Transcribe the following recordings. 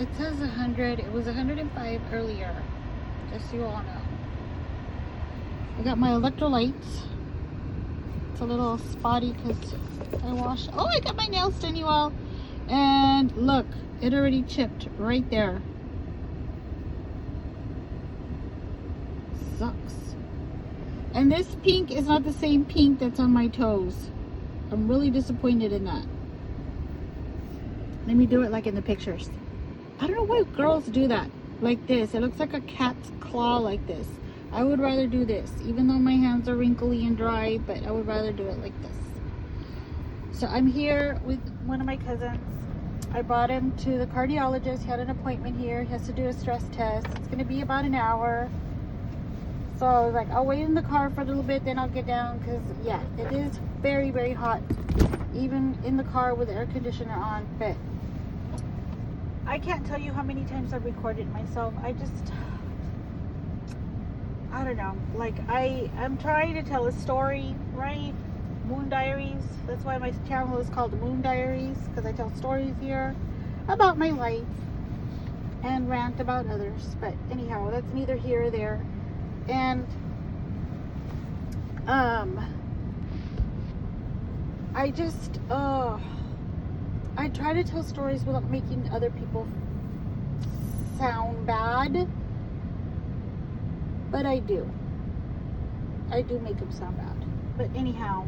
It says 100. It was 105 earlier. Just so you all know. I got my electrolytes. It's a little spotty because I washed. Oh, I got my nails done, you all. And look, it already chipped right there. Sucks. And this pink is not the same pink that's on my toes. I'm really disappointed in that. Let me do it like in the pictures. I don't know why girls do that. Like this. It looks like a cat's claw like this. I would rather do this. Even though my hands are wrinkly and dry. But I would rather do it like this. So I'm here with one of my cousins. I brought him to the cardiologist. He had an appointment here. He has to do a stress test. It's going to be about an hour. So I was like, I'll wait in the car for a little bit. Then I'll get down. Because, yeah, it is very, very hot. Even in the car with the air conditioner on. But I can't tell you how many times I've recorded myself. I don't know. Like, I'm trying to tell a story, right? Moon Diaries. That's why my channel is called Moon Diaries, because I tell stories here about my life and rant about others. But anyhow, that's neither here or there. And I try to tell stories without making other people sound bad, but I do make them sound bad. But anyhow,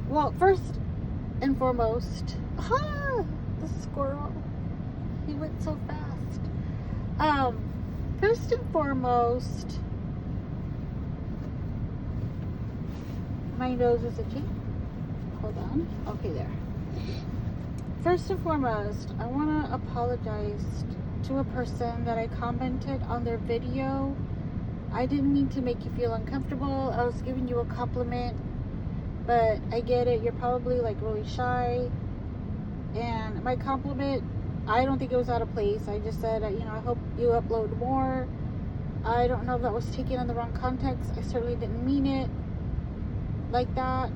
well, first and foremost, the squirrel, he went so fast. First and foremost, my nose is itchy. Hold on. Okay, there. First and foremost, I want to apologize to a person that I commented on their video. I didn't mean to make you feel uncomfortable. I was giving you a compliment, but I get it. You're probably like really shy. And my compliment, I don't think it was out of place. I just said, I hope you upload more. I don't know if that was taken in the wrong context. I certainly didn't mean it like that.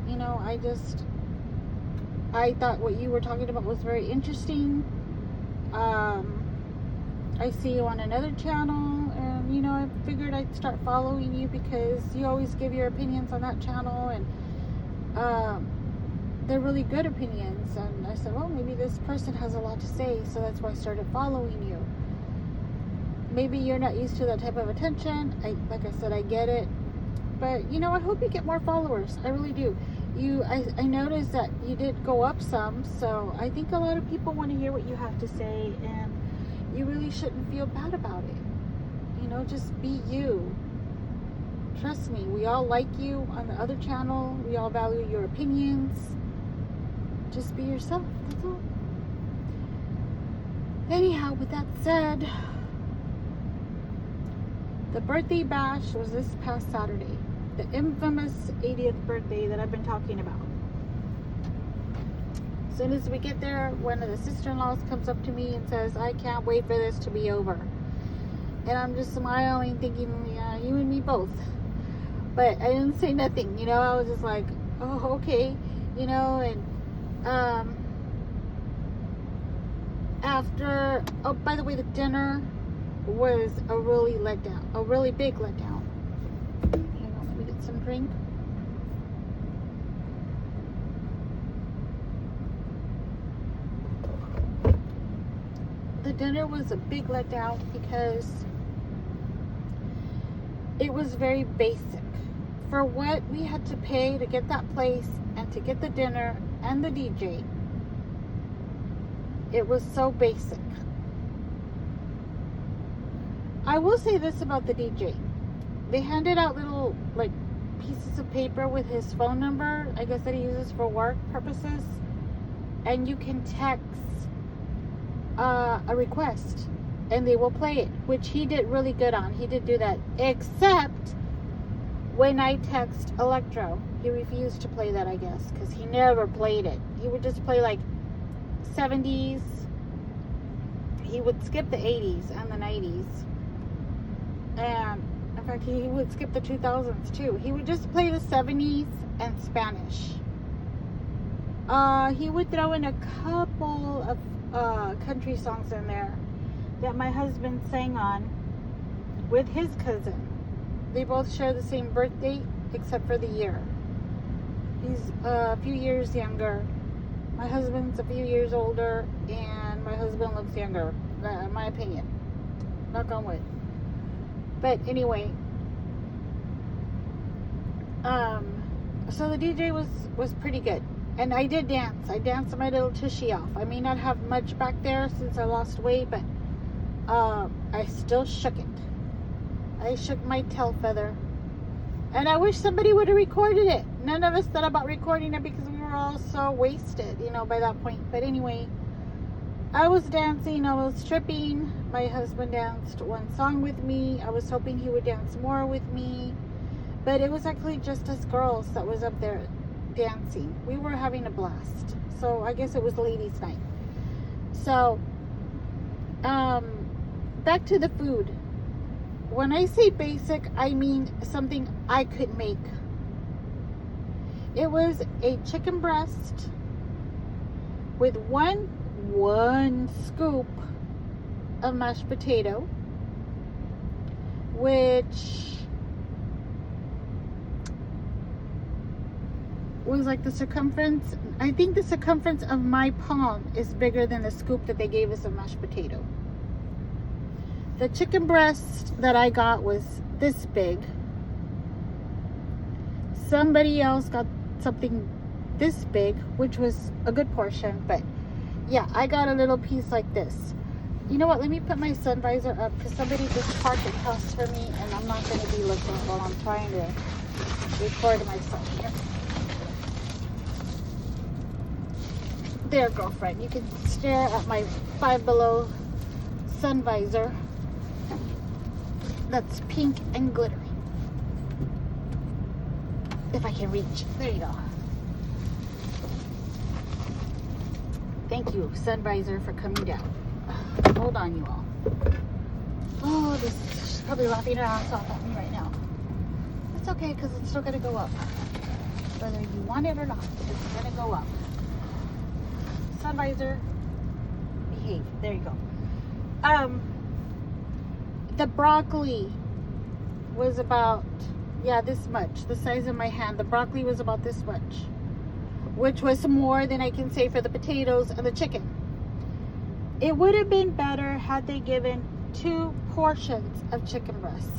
I thought what you were talking about was very interesting. I see you on another channel, and I figured I'd start following you because you always give your opinions on that channel, and they're really good opinions. And I said, well, maybe this person has a lot to say, so that's why I started following you. Maybe you're not used to that type of attention. Like I said, I get it. But, I hope you get more followers. I really do. I noticed that you did go up some, so I think a lot of people want to hear what you have to say, and you really shouldn't feel bad about it. Just be you. Trust me, we all like you on the other channel. We all value your opinions. Just be yourself. That's all. Anyhow, with that said, the birthday bash was this past Saturday. The infamous 80th birthday that I've been talking about. As soon as we get there, one of the sister-in-laws comes up to me and says, I can't wait for this to be over. And I'm just smiling, thinking, yeah, you and me both. But I didn't say nothing, I was just like, oh, okay, and after, oh, by the way, the dinner was a really big letdown. Hang on, let me get some drink. The dinner was a big letdown because it was very basic. For what we had to pay to get that place and to get the dinner and the DJ, it was so basic. I will say this about the DJ. They handed out little pieces of paper with his phone number, I guess that he uses for work purposes, and you can text a request and they will play it, which he did really good on. He did do that, except when I text Electro, he refused to play that, I guess, because he never played it. He would just play 70s. He would skip the 80s and the 90s. And in fact, he would skip the 2000s too. He would just play the 70s and Spanish. He would throw in a couple of country songs in there that my husband sang on with his cousin. They both share the same birthday except for the year. He's a few years younger. My husband's a few years older, and my husband looks younger, in my opinion. Knock on wood. But anyway, so the DJ was pretty good. And I did dance. I danced my little tushy off. I may not have much back there since I lost weight, but I still shook it. I shook my tail feather. And I wish somebody would have recorded it. None of us thought about recording it because we were all so wasted, by that point. But anyway, I was dancing. I was tripping. My husband danced one song with me. I was hoping he would dance more with me. But it was actually just us girls that was up there dancing. We were having a blast. So I guess it was ladies' night. So back to the food. When I say basic, I mean something I could make. It was a chicken breast with one scoop of mashed potato, which was like the circumference. I think the circumference of my palm is bigger than the scoop that they gave us of mashed potato. The chicken breast that I got was this big. Somebody else got something this big, which was a good portion, but yeah, I got a little piece like this. You know what? Let me put my sun visor up because somebody just parked across for me, and I'm not going to be looking while I'm trying to record myself here. There, girlfriend, you can stare at my Five Below sun visor. That's pink and glittery. If I can reach. There you go. Thank you, sun visor, for coming down. Hold on, you all. Oh, this is probably laughing her ass off at me right now. It's okay, because it's still going to go up. Whether you want it or not, it's going to go up. Sun visor, behave. There you go. The broccoli was about, this much. The size of my hand. The broccoli was about this much. Which was more than I can say for the potatoes and the chicken. It would have been better had they given 2 portions of chicken breasts.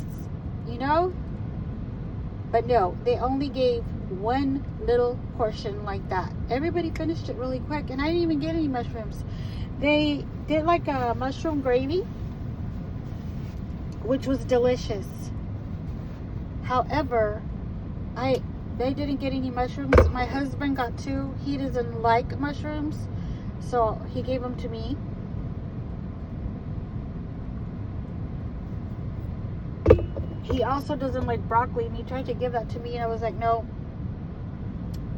But no, they only gave one little portion like that. Everybody finished it really quick, and I didn't even get any mushrooms. They did like a mushroom gravy, which was delicious. However, they didn't get any mushrooms. My husband got 2. He doesn't like mushrooms, so he gave them to me. He also doesn't like broccoli, and he tried to give that to me, and I was like, no.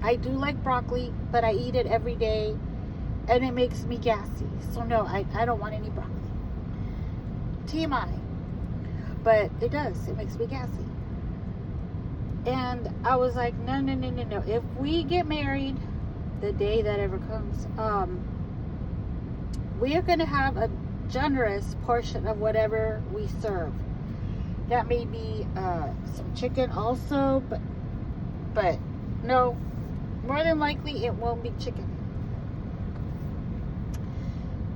I do like broccoli, but I eat it every day, and it makes me gassy. So no, I don't want any broccoli. TMI. But it does. It makes me gassy. And I was like, no. If we get married, the day that ever comes, we are going to have a generous portion of whatever we serve. That may be some chicken also, but no, more than likely it won't be chicken.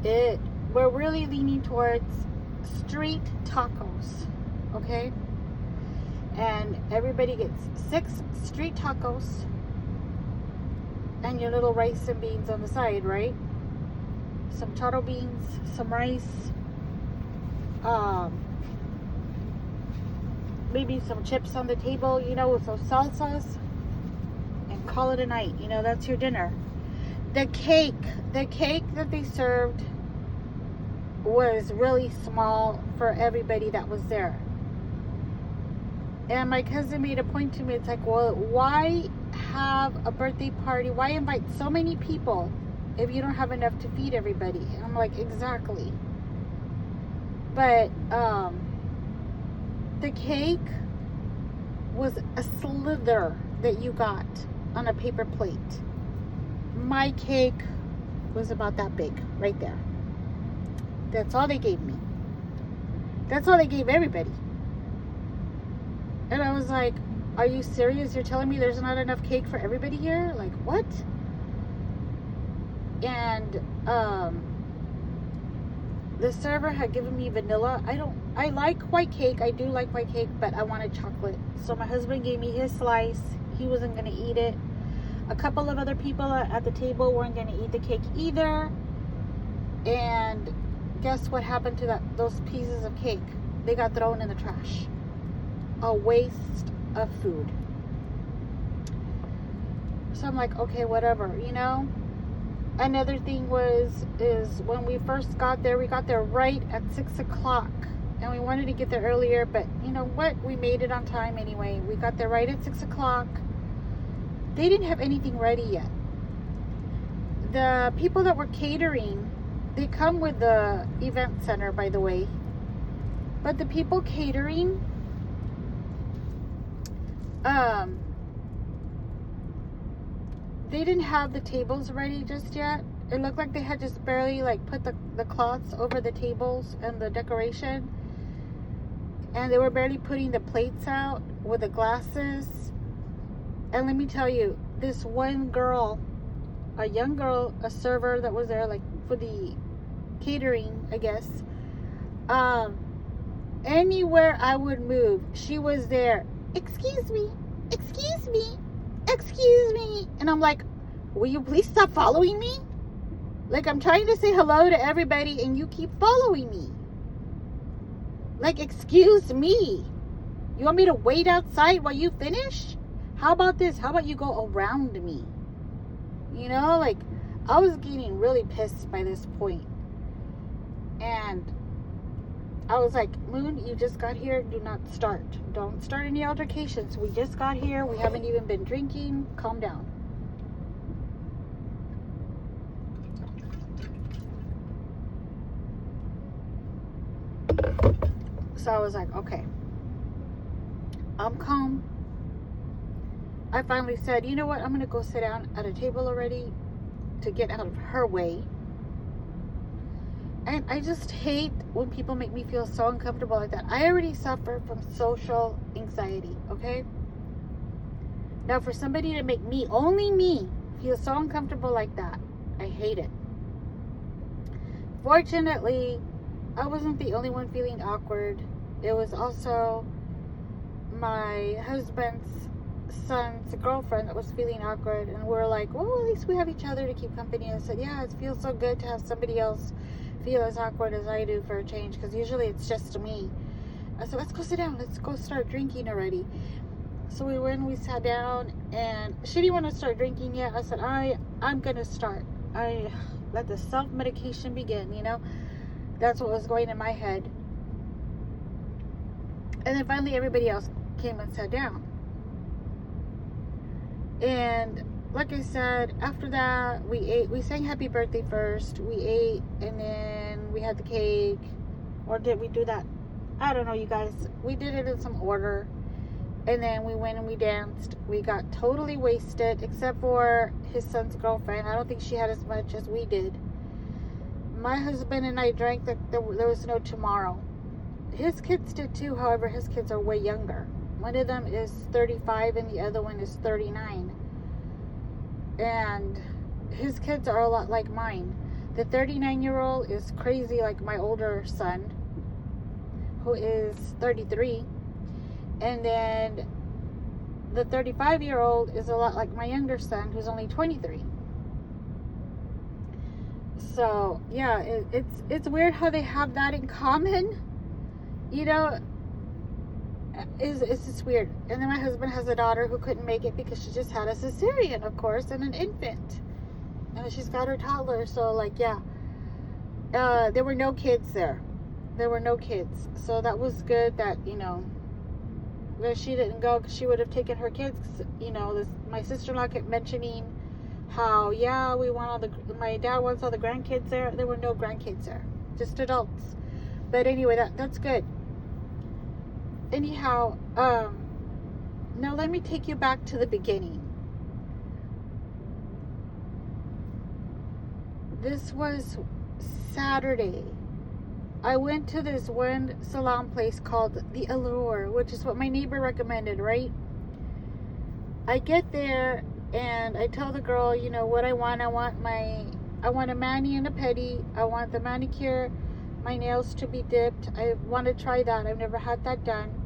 We're really leaning towards street tacos, okay? And everybody gets 6 street tacos and your little rice and beans on the side, right? Some taro beans, some rice, maybe some chips on the table, with those salsas, and call it a night. That's your dinner. The cake that they served was really small for everybody that was there. And my cousin made a point to me. It's like, well, why have a birthday party? Why invite so many people if you don't have enough to feed everybody? And I'm like, exactly. But the cake was a slither that you got on a paper plate. my cake was about that big right there. That's all they gave me. That's all they gave everybody. And I was like, are you serious? You're telling me there's not enough cake for everybody here? Like, what? And the server had given me vanilla. I like white cake. I do like white cake, but I wanted chocolate. So my husband gave me his slice. He wasn't going to eat it. A couple of other people at the table weren't going to eat the cake either. And guess what happened to those pieces of cake? They got thrown in the trash. A waste of food. So I'm like, okay, whatever, you know. Another thing is when we first got there, we got there right at 6 o'clock, and we wanted to get there earlier, but you know what, we made it on time anyway. We got there right at 6 o'clock. They didn't have anything ready yet. The people that were catering, they come with the event center, by the way, but the people catering, they didn't have the tables ready just yet. It looked like they had just barely like put the cloths over the tables and the decoration, and they were barely putting the plates out with the glasses. And let me tell you, this one girl, a young girl, a server that was there like for the catering, I guess, anywhere I would move, she was there. Excuse me, excuse me, excuse me. And I'm like, will you please stop following me? Like, I'm trying to say hello to everybody and you keep following me. Like, excuse me. You want me to wait outside while you finish? How about this? How about you go around me? You know, like, I was getting really pissed by this point. And I was like, Moon, you just got here. Do not start. Don't start any altercations. We just got here. We haven't even been drinking. Calm down. So I was like, okay, I'm calm. I finally said, you know what? I'm going to go sit down at a table already to get out of her way. And I just hate when people make me feel so uncomfortable like that. I already suffer from social anxiety, okay? Now for somebody to make me, only me, feel so uncomfortable like that, I hate it. Fortunately, I wasn't the only one feeling awkward. It was also my husband's son's girlfriend that was feeling awkward, and we're like, well, at least we have each other to keep company. I said, yeah, it feels so good to have somebody else feel as awkward as I do for a change, because usually it's just me. I said, let's go sit down, let's go start drinking already. So we went, we sat down, and she didn't want to start drinking yet. I said, I'm gonna start. I let the self-medication begin, you know. That's what was going in my head. And then finally everybody else came and sat down. And like I said, after that, we ate. We sang happy birthday first. We ate, and then we had the cake. Or did we do that? I don't know, you guys. We did it in some order. And then we went and we danced. We got totally wasted, except for his son's girlfriend. I don't think she had as much as we did. My husband and I drank. There was no tomorrow. His kids did too. However, his kids are way younger. One of them is 35 and the other one is 39. And his kids are a lot like mine. The 39-year-old is crazy like my older son, who is 33. And then the 35-year-old is a lot like my younger son, who's only 23. So, yeah, it's weird how they have that in common. You know, it's just weird. And then my husband has a daughter who couldn't make it because she just had a cesarean, of course, and an infant. And she's got her toddler, so, like, yeah. There were no kids there. There were no kids. So that was good that, you know, that she didn't go, because she would have taken her kids. You know, my sister-in-law kept mentioning how, yeah, my dad wants all the grandkids there. There were no grandkids there, just adults. But anyway, that's good. Anyhow, now let me take you back to the beginning. this was Saturday. I went to this one salon place called The Allure, which is what my neighbor recommended, right? I get there and I tell the girl, you know, what I want. I want a mani and a pedi. I want the manicure, my nails to be dipped. I want to try that. I've never had that done.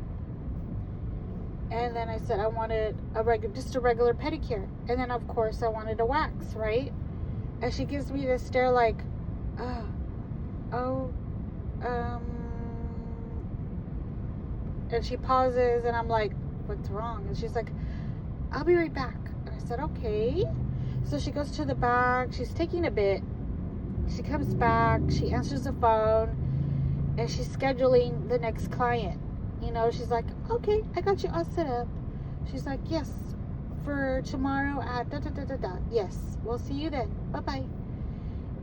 And then I said I wanted just a regular pedicure. And then of course I wanted a wax, right? And she gives me this stare like, and she pauses and I'm like, what's wrong? And she's like, I'll be right back. And I said, okay. So she goes to the back. She's taking a bit. She comes back. She answers the phone. And she's scheduling the next client. You know, she's like, okay, I got you all set up. She's like, yes, for tomorrow at da-da-da-da-da. Yes, we'll see you then. Bye-bye.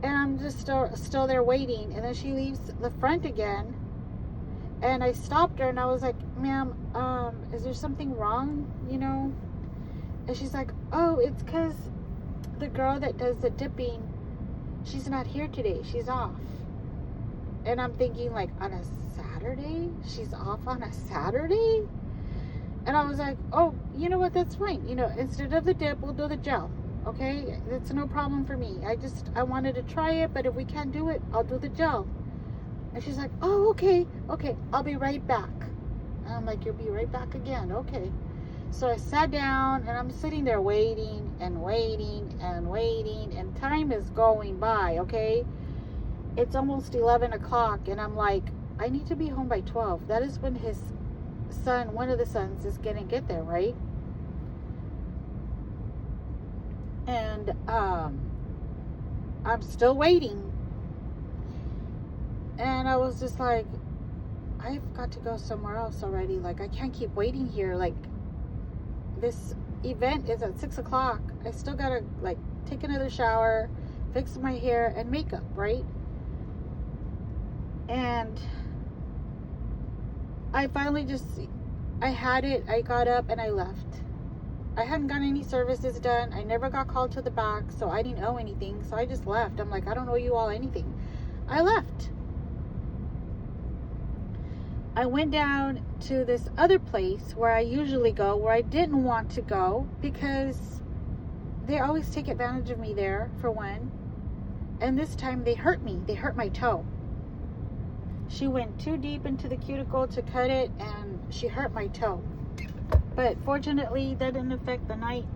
And I'm just still there waiting. And then she leaves the front again. And I stopped her and I was like, ma'am, is there something wrong, you know? And she's like, oh, it's because the girl that does the dipping, she's not here today. She's off. And I'm thinking, like, on a Saturday? She's off on a Saturday? And I was like, oh, you know what? That's fine. You know, instead of the dip, we'll do the gel. Okay? That's no problem for me. I wanted to try it, but if we can't do it, I'll do the gel. And she's like, oh, okay. Okay, I'll be right back. And I'm like, you'll be right back again. Okay. So I sat down and I'm sitting there waiting and waiting and waiting, and time is going by, okay? It's almost 11 o'clock and I'm like, I need to be home by 12. That is when his son, one of the sons, is gonna get there, right? And I'm still waiting. And I was just like, I've got to go somewhere else already. Like, I can't keep waiting here. Like, this event is at 6 o'clock. I still gotta, like, take another shower, fix my hair and makeup, right? And I finally I had it. I got up and I left. I hadn't gotten any services done. I never got called to the back, so I didn't owe anything. So I just left. I'm like, I don't owe you all anything. I left. I went down to this other place where I usually go, where I didn't want to go because they always take advantage of me there, for one. And this time they hurt me. They hurt my toe. She went too deep into the cuticle to cut it and she hurt my toe. But fortunately that didn't affect the night.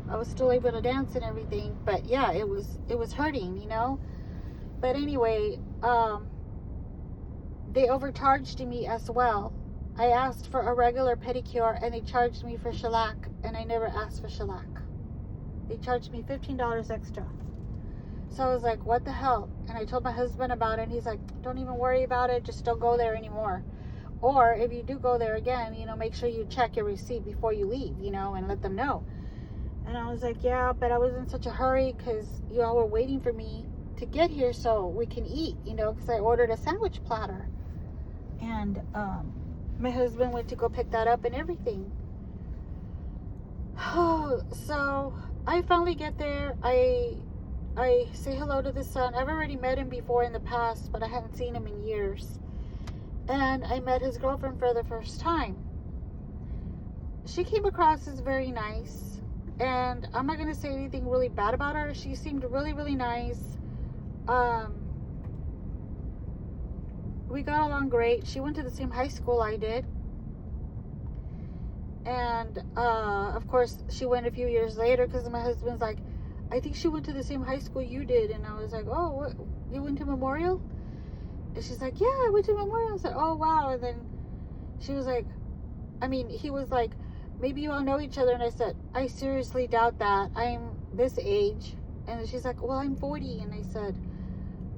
I was still able to dance and everything. But yeah, it was hurting, you know. But anyway, they overcharged me as well. I asked for a regular pedicure and they charged me for shellac, and I never asked for shellac. They charged me $15 extra. So I was like, what the hell? And I told my husband about it and he's like, don't even worry about it, just don't go there anymore. Or if you do go there again, you know, make sure you check your receipt before you leave, you know, and let them know. And I was like, yeah, but I was in such a hurry because you all were waiting for me to get here so we can eat, you know, because I ordered a sandwich platter. And my husband went to go pick that up and everything. So I finally get there. I say hello to the son. I've already met him before in the past, but I hadn't seen him in years. And I met his girlfriend for the first time. She came across as very nice. And I'm not going to say anything really bad about her. She seemed really, really nice. We got along great. She went to the same high school I did. And, of course, she went a few years later because my husband's like, I think she went to the same high school you did. And I was like, oh, what? You went to Memorial? And she's like, yeah, I went to Memorial. I said, oh, wow. And then she was like, he was like, maybe you all know each other. And I said, I seriously doubt that. I'm this age. And she's like, well, I'm 40. And I said,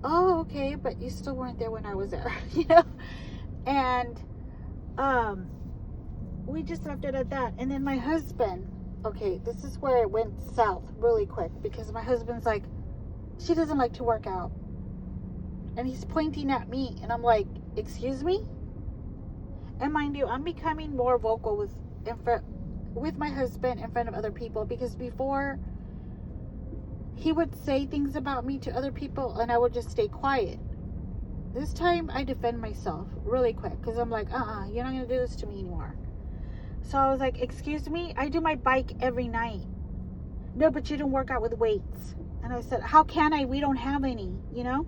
oh, okay, but you still weren't there when I was there, you know? And we just left it at that. And then my husband, okay, this is where it went south really quick, because my husband's like, she doesn't like to work out. And he's pointing at me, and I'm like, excuse me? And mind you, I'm becoming more vocal with my husband in front of other people, because before he would say things about me to other people and I would just stay quiet. This time I defend myself really quick because I'm like, you're not going to do this to me anymore. So I was like, excuse me, I do my bike every night. No, but you don't work out with weights. And I said, how can I? We don't have any, you know?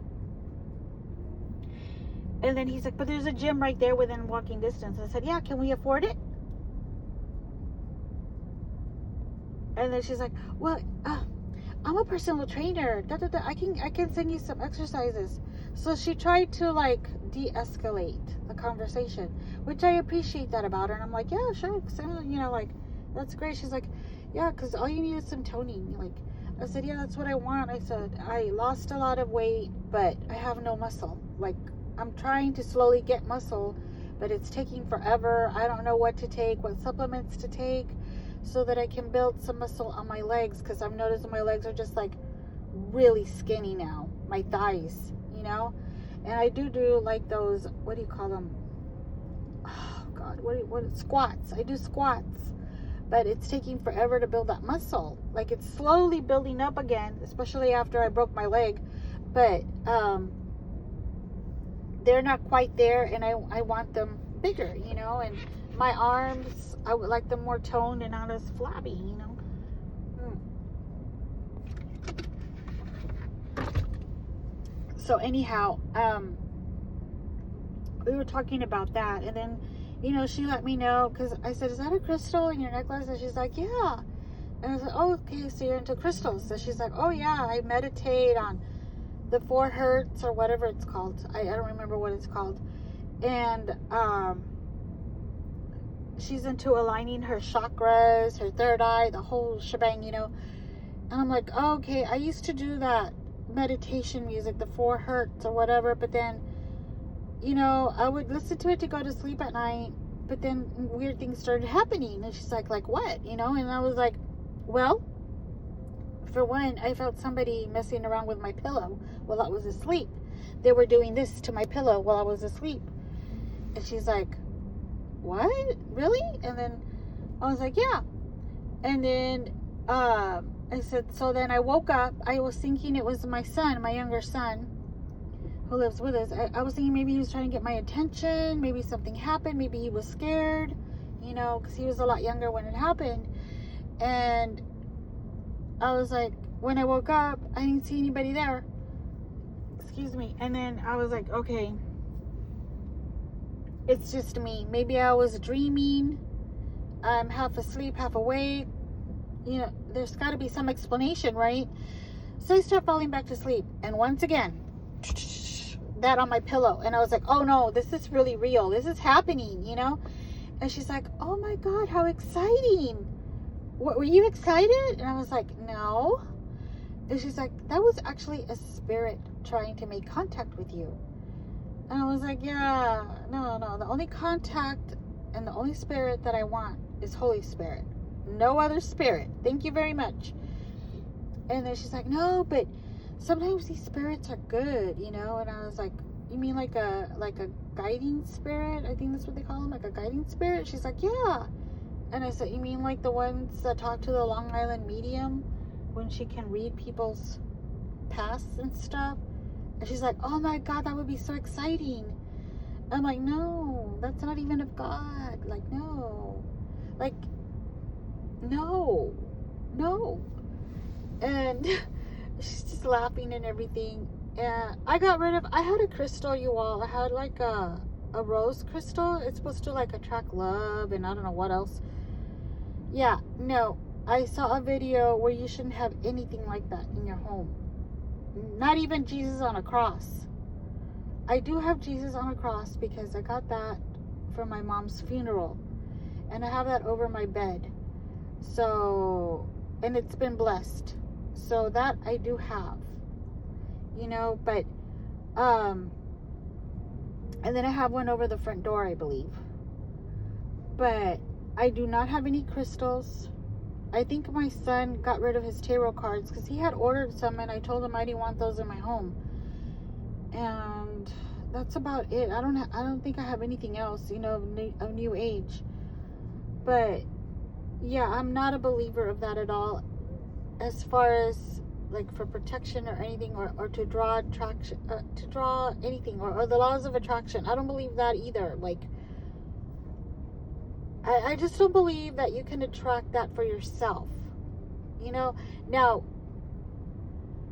And then he's like, but there's a gym right there within walking distance. I said, yeah, can we afford it? And then she's like, well, I'm a personal trainer. I can send you some exercises. So she tried to like de-escalate the conversation, which I appreciate that about her. And I'm like, yeah, sure. So, you know, like, that's great. She's like, yeah, because all you need is some toning. Like, I said, yeah, that's what I want. I said, I lost a lot of weight, but I have no muscle. Like, I'm trying to slowly get muscle, but it's taking forever. I don't know what to take, what supplements to take, so that I can build some muscle on my legs, because I've noticed my legs are just like really skinny now. My thighs, you know? And I do like those, what do you call them? Oh God, what squats. I do squats, but it's taking forever to build that muscle. Like, it's slowly building up again, especially after I broke my leg, but they're not quite there, and I want them bigger, you know? And my arms, I would like them more toned and not as flabby, you know? So anyhow, we were talking about that, and then, you know, she let me know, because I said, is that a crystal in your necklace? And she's like, yeah. And I said, oh, okay, so you're into crystals. So she's like, oh yeah, I meditate on the 4 hertz or whatever it's called. I don't remember what it's called. And she's into aligning her chakras, her third eye, the whole shebang, you know. And I'm like, oh, okay, I used to do that meditation music, the 4 hertz or whatever, but then, you know, I would listen to it to go to sleep at night, but then weird things started happening. And she's like what, you know? And I was like, well, for one, I felt somebody messing around with my pillow while I was asleep. They were doing this to my pillow while I was asleep. And she's like, what? Really? And then I was like, yeah. And then I said, so then I woke up. I was thinking it was my son, my younger son, who lives with us. I was thinking maybe he was trying to get my attention. Maybe something happened. Maybe he was scared, you know, because he was a lot younger when it happened. And I was like, when I woke up, I didn't see anybody there. Excuse me. And then I was like, okay, it's just me. Maybe I was dreaming. I'm half asleep, half awake. You know, there's got to be some explanation, right? So I start falling back to sleep. And once again, that on my pillow. And I was like, oh no, this is really real. This is happening, you know? And she's like, oh my God, how exciting. What, were you excited? And I was like, no. And she's like, that was actually a spirit trying to make contact with you. And I was like, yeah, no. The only contact and the only spirit that I want is Holy Spirit. No other spirit. Thank you very much. And then she's like, no, but sometimes these spirits are good, you know? And I was like, you mean like a guiding spirit? I think that's what they call them, like a guiding spirit. She's like, yeah. And I said, you mean like the ones that talk to the Long Island medium when she can read people's pasts and stuff? And she's like, oh my God, that would be so exciting. I'm like, no, that's not even of God. Like, no. Like, no. And she's just laughing and everything. And I had a crystal, you all. I had like a rose crystal. It's supposed to like attract love and I don't know what else. Yeah, no. I saw a video where you shouldn't have anything like that in your home. Not even Jesus on a cross. I do have Jesus on a cross because I got that for my mom's funeral. And I have that over my bed. So, and it's been blessed. So that I do have. You know, but, and then I have one over the front door, I believe. But I do not have any crystals. I think my son got rid of his tarot cards because he had ordered some and I told him I didn't want those in my home. And that's about it. I don't think I have anything else, you know, of new age. But yeah, I'm not a believer of that at all. As far as like for protection or anything, or to draw attraction, to draw anything, or the laws of attraction. I don't believe that either. Like, I just don't believe that you can attract that for yourself. You know, now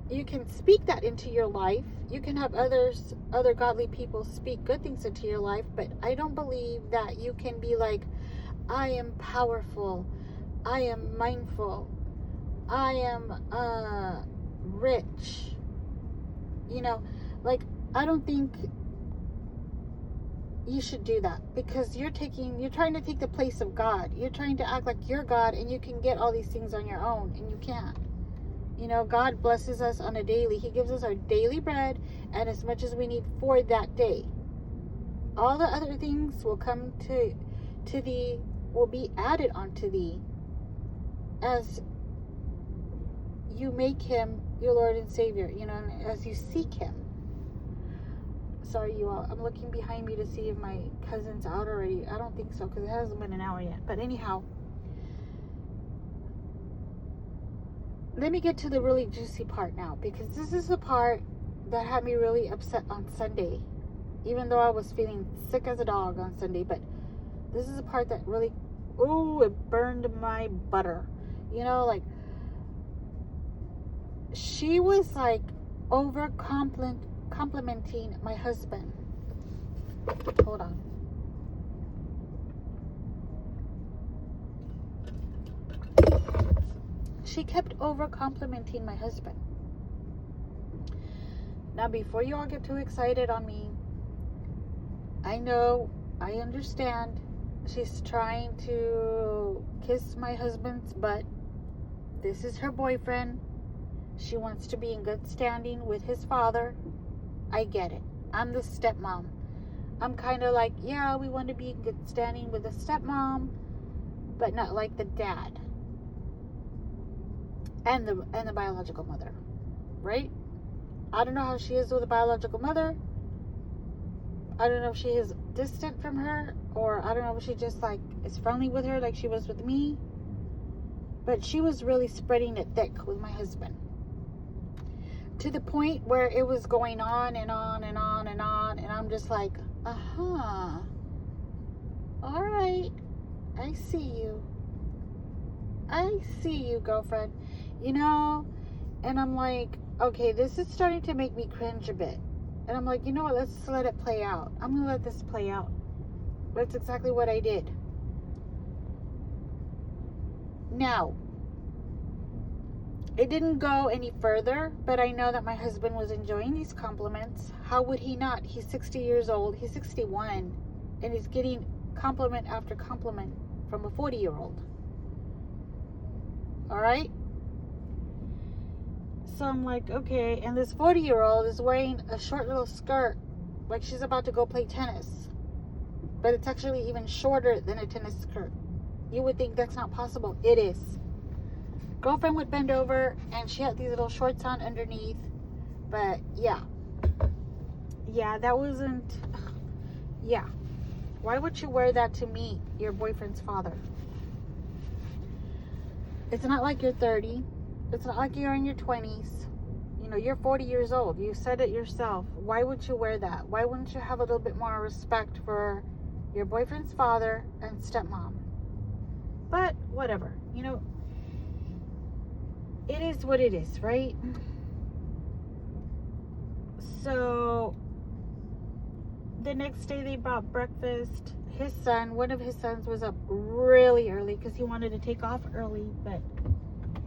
you can speak that into your life. You can have other godly people speak good things into your life, but I don't believe that you can be like, I am powerful, I am mindful, I am rich. You know, like, I don't think you should do that, because you're trying to take the place of God. You're trying to act like you're God and you can get all these things on your own, and you can't. You know, God blesses us on a daily. He gives us our daily bread and as much as we need for that day. All the other things will come to thee, will be added onto thee as you make him your Lord and Savior, you know, as you seek him. Sorry, you all. I'm looking behind me to see if my cousin's out already. I don't think so, because it hasn't been an hour yet. But anyhow, let me get to the really juicy part now, because this is the part that had me really upset on Sunday, even though I was feeling sick as a dog on Sunday. But this is the part that really, it burned my butter. You know, like, she was like over complimenting my husband. Hold on. She kept over complimenting my husband. Now, before you all get too excited on me, I know, I understand, she's trying to kiss my husband's butt. This is her boyfriend. She wants to be in good standing with his father. I get it. I'm the stepmom. I'm kind of like, yeah, we want to be in good standing with the stepmom, but not like the dad and the biological mother, right? I don't know how she is with the biological mother. I don't know if she is distant from her, or I don't know if she just like is friendly with her like she was with me. But she was really spreading it thick with my husband, to the point where it was going on and on and on and on, and I'm just like, all right, I see you, girlfriend, you know. And I'm like, okay, this is starting to make me cringe a bit. And I'm like, you know what, let's let it play out. I'm gonna let this play out. That's exactly what I did. Now, it didn't go any further, but I know that my husband was enjoying these compliments. How would he not? He's 60 years old. He's 61. And he's getting compliment after compliment from a 40-year-old. All right? So I'm like, okay. And this 40-year-old is wearing a short little skirt, like she's about to go play tennis. But it's actually even shorter than a tennis skirt. You would think that's not possible. It is. Girlfriend would bend over and she had these little shorts on underneath. But yeah, that wasn't, why would you wear that to meet your boyfriend's father? It's not like you're 30. It's not like you're in your 20s. You know, you're 40 years old. You said it yourself. Why would you wear that? Why wouldn't you have a little bit more respect for your boyfriend's father and stepmom? But whatever, you know, it is what it is, right? So the next day they brought breakfast. One of his sons was up really early because he wanted to take off early, but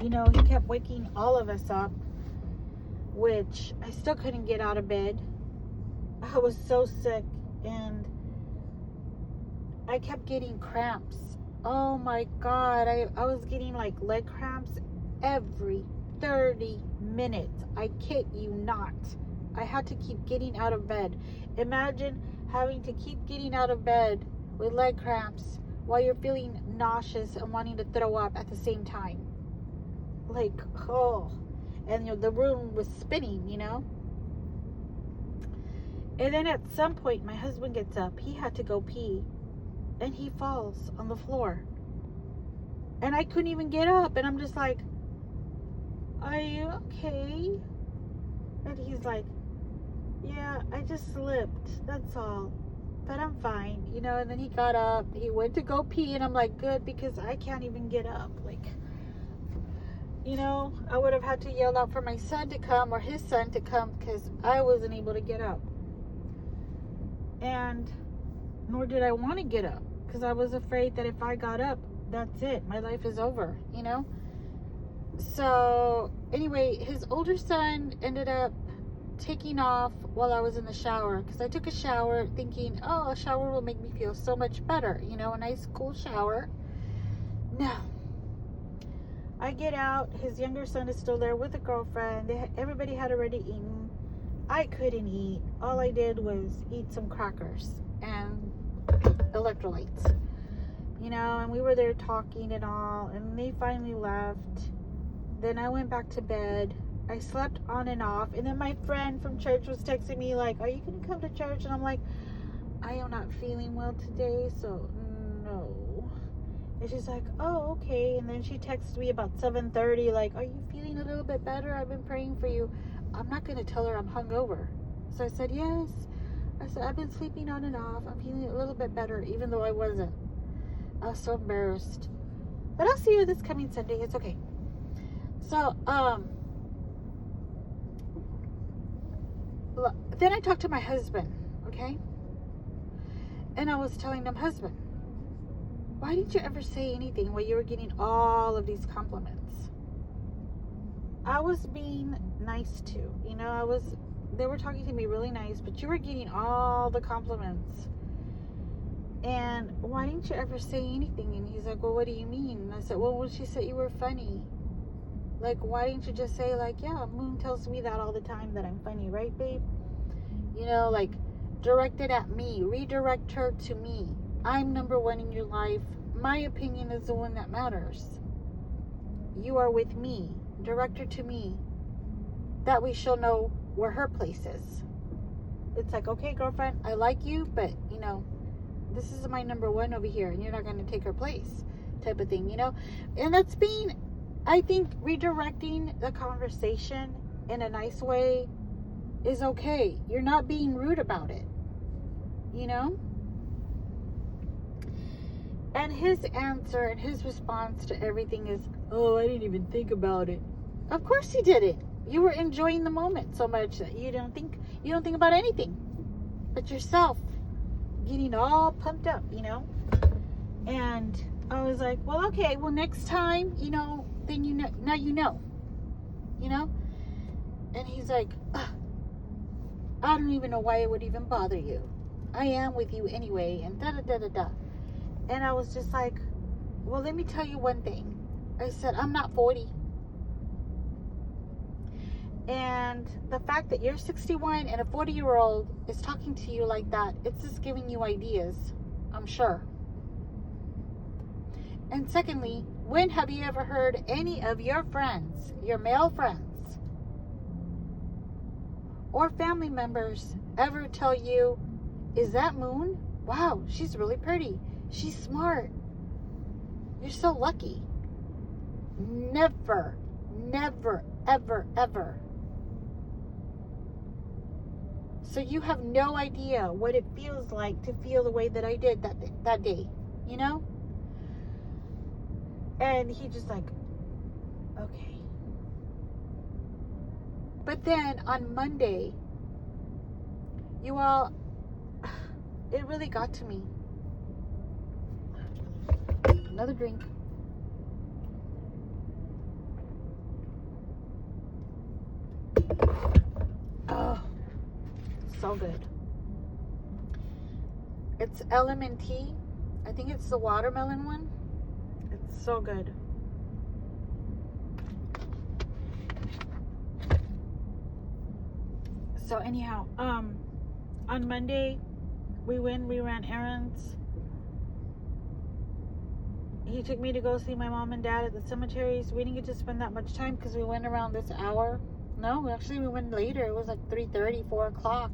you know, he kept waking all of us up, which I still couldn't get out of bed. I was so sick and I kept getting cramps. Oh my God, I was getting like leg cramps every 30 minutes. I kid you not. I had to keep getting out of bed. Imagine having to keep getting out of bed with leg cramps while you're feeling nauseous and wanting to throw up at the same time. Like, and you know, the room was spinning, you know. And then at some point my husband gets up. He had to go pee and he falls on the floor. And I couldn't even get up, and I'm just like, are you okay? And he's like, yeah, I just slipped, that's all, but I'm fine, you know. And then he got up, he went to go pee, and I'm like, good, because I can't even get up. Like, you know, I would have had to yell out for my son to come, or his son to come, because I wasn't able to get up. And nor did I want to get up, because I was afraid that if I got up, that's it, my life is over, you know. So anyway, his older son ended up taking off while I was in the shower, because I took a shower thinking, oh, a shower will make me feel so much better, you know, a nice cool shower. No, I get out, his younger son is still there with a girlfriend. Everybody had already eaten. I couldn't eat. All I did was eat some crackers and electrolytes, you know. And we were there talking and all, and they finally left. Then I went back to bed. I slept on and off. And then my friend from church was texting me like, are you going to come to church? And I'm like, I am not feeling well today, so no. And she's like, oh, okay. And then she texted me about 7:30 like, are you feeling a little bit better? I've been praying for you. I'm not going to tell her I'm hungover. So I said, yes. I said, I've been sleeping on and off. I'm feeling a little bit better, even though I wasn't. I was so embarrassed. But I'll see you this coming Sunday. It's okay. So, then I talked to my husband, okay? And I was telling him, husband, why didn't you ever say anything while you were getting all of these compliments? I was being nice too, you know. They were talking to me really nice, but you were getting all the compliments. And why didn't you ever say anything? And he's like, well, what do you mean? And I said, well, when she said you were funny, like, why didn't you just say, like, yeah, Moon tells me that all the time, that I'm funny, right, babe? You know, like, direct it at me. Redirect her to me. I'm number one in your life. My opinion is the one that matters. You are with me. Direct her to me. That way she'll know where her place is. It's like, okay, girlfriend, I like you, but, you know, this is my number one over here, and you're not going to take her place, type of thing, you know? And that's being, I think, redirecting the conversation in a nice way is okay. You're not being rude about it, you know? And his answer and his response to everything is, oh, I didn't even think about it. Of course you didn't. You were enjoying the moment so much that you don't think about anything but yourself, getting all pumped up, you know? And I was like, well, okay, well, next time, you know, then you know, now you know, And he's like, I don't even know why it would even bother you. I am with you anyway, and da-da-da-da-da. And I was just like, well, let me tell you one thing. I said, I'm not 40. And the fact that you're 61 and a 40-year-old is talking to you like that, it's just giving you ideas, I'm sure. And secondly, when have you ever heard any of your friends, your male friends, or family members ever tell you, is that Moon? Wow, she's really pretty. She's smart. You're so lucky. Never, never, ever, ever. So you have no idea what it feels like to feel the way that I did that day, you know? And he just like, okay. But then on Monday, you all, it really got to me. Another drink. Oh, so good. It's LMNT. I think it's the watermelon one. It's so good. So anyhow, on Monday, we ran errands. He took me to go see my mom and dad at the cemeteries. We didn't get to spend that much time because we went around this hour. No, actually we went later. It was like 3:30, 4 o'clock,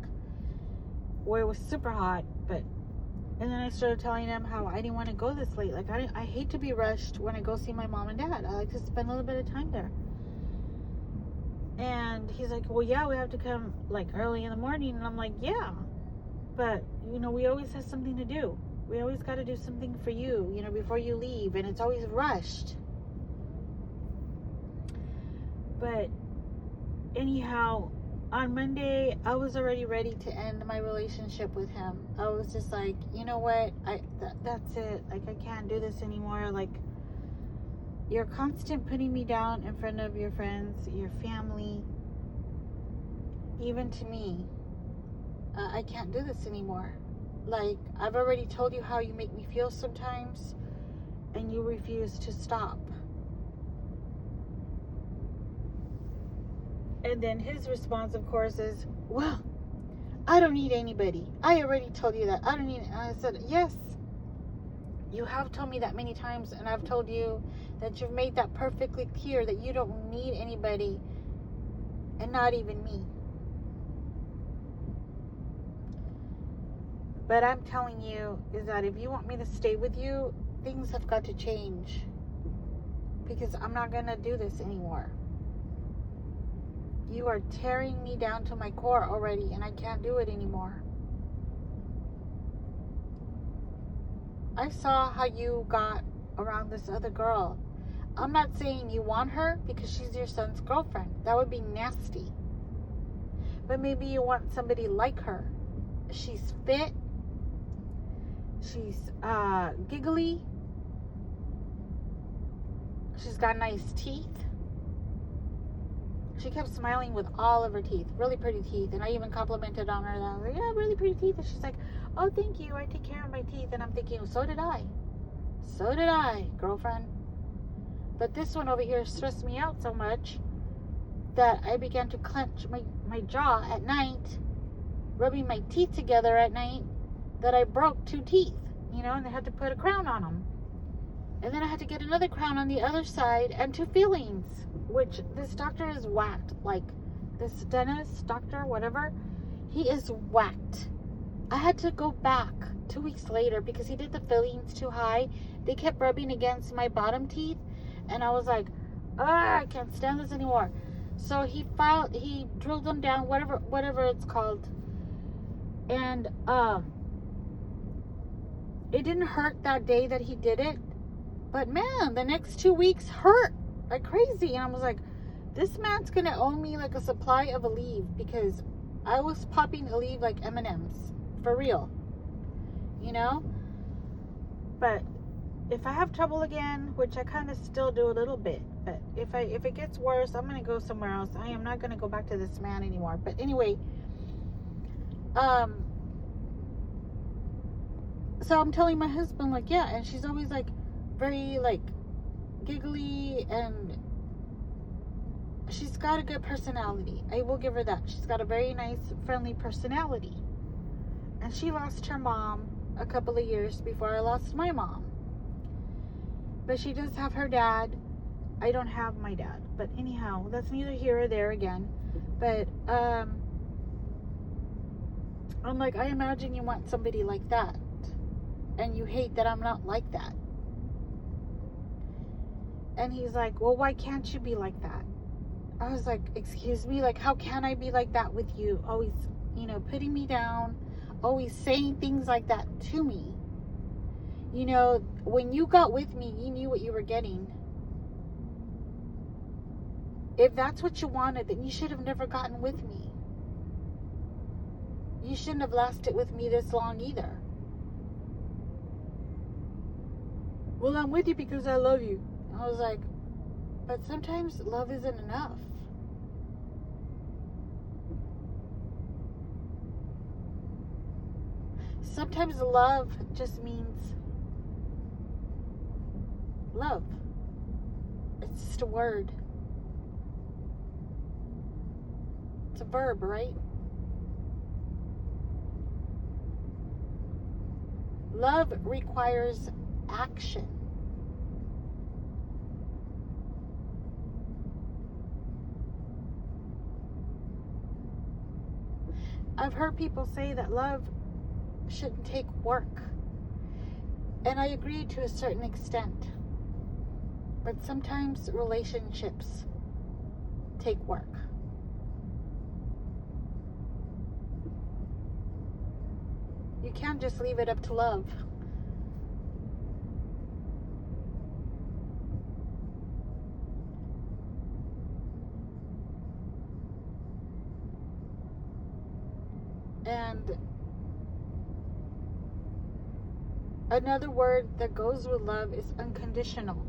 where it was super hot. But and then I started telling him how I didn't want to go this late. Like I hate to be rushed when I go see my mom and dad. I like to spend a little bit of time there. And he's like, well, yeah, we have to come like early in the morning. And I'm like, yeah, but you know, we always have something to do. We always got to do something for you, you know, before you leave. And it's always rushed. But anyhow, on Monday, I was already ready to end my relationship with him. I was just like, you know what? That's it. Like, I can't do this anymore. Like, you're constant putting me down in front of your friends, your family, even to me. I can't do this anymore. Like, I've already told you how you make me feel sometimes, and you refuse to stop. And then his response, of course, is, well, I don't need anybody. I already told you that. I don't need. And I said, yes, you have told me that many times, and I've told you that you've made that perfectly clear, that you don't need anybody, and not even me. But I'm telling you is that if you want me to stay with you, things have got to change, because I'm not going to do this anymore. You are tearing me down to my core already, and I can't do it anymore. I saw how you got around this other girl. I'm not saying you want her because she's your son's girlfriend. That would be nasty. But maybe you want somebody like her. She's fit. She's giggly. She's got nice teeth. She kept smiling with all of her teeth. Really pretty teeth. And I even complimented on her. And I was like, yeah, really pretty teeth. And she's like, oh, thank you. I take care of my teeth. And I'm thinking, so did I. So did I, girlfriend. But this one over here stressed me out so much that I began to clench my jaw at night, rubbing my teeth together at night, that I broke 2 teeth, you know, and I had to put a crown on them. And then I had to get another crown on the other side and 2 fillings, which this doctor is whacked. Like, this dentist, doctor, whatever, he is whacked. I had to go back 2 weeks later because he did the fillings too high. They kept rubbing against my bottom teeth, and I was like, I can't stand this anymore. So he drilled them down, whatever it's called. And it didn't hurt that day that he did it, but man, the next 2 weeks hurt like crazy. And I was like, this man's gonna owe me like a supply of Aleve, because I was popping Aleve like M&Ms, for real, you know. But if I have trouble again, which I kind of still do a little bit, but if it gets worse, I'm gonna go somewhere else. I am not gonna go back to this man anymore. But anyway, so I'm telling my husband, like, yeah, and she's always like very like giggly, and she's got a good personality. I will give her that. She's got a very nice, friendly personality. And she lost her mom a couple of years before I lost my mom. But she does have her dad. I don't have my dad. But anyhow, that's neither here or there again. But I'm like, I imagine you want somebody like that, and you hate that I'm not like that. And he's like, well, why can't you be like that? I was like, excuse me, like, how can I be like that with you? Always, you know, putting me down, always saying things like that to me. You know, when you got with me, you knew what you were getting. If that's what you wanted, then you should have never gotten with me. You shouldn't have lasted with me this long either. Well, I'm with you because I love you. I was like, but sometimes love isn't enough. Sometimes love just means love. It's just a word. It's a verb, right? Love requires action. I've heard people say that love shouldn't take work. And I agree to a certain extent. But sometimes relationships take work. You can't just leave it up to love. And another word that goes with love is unconditional.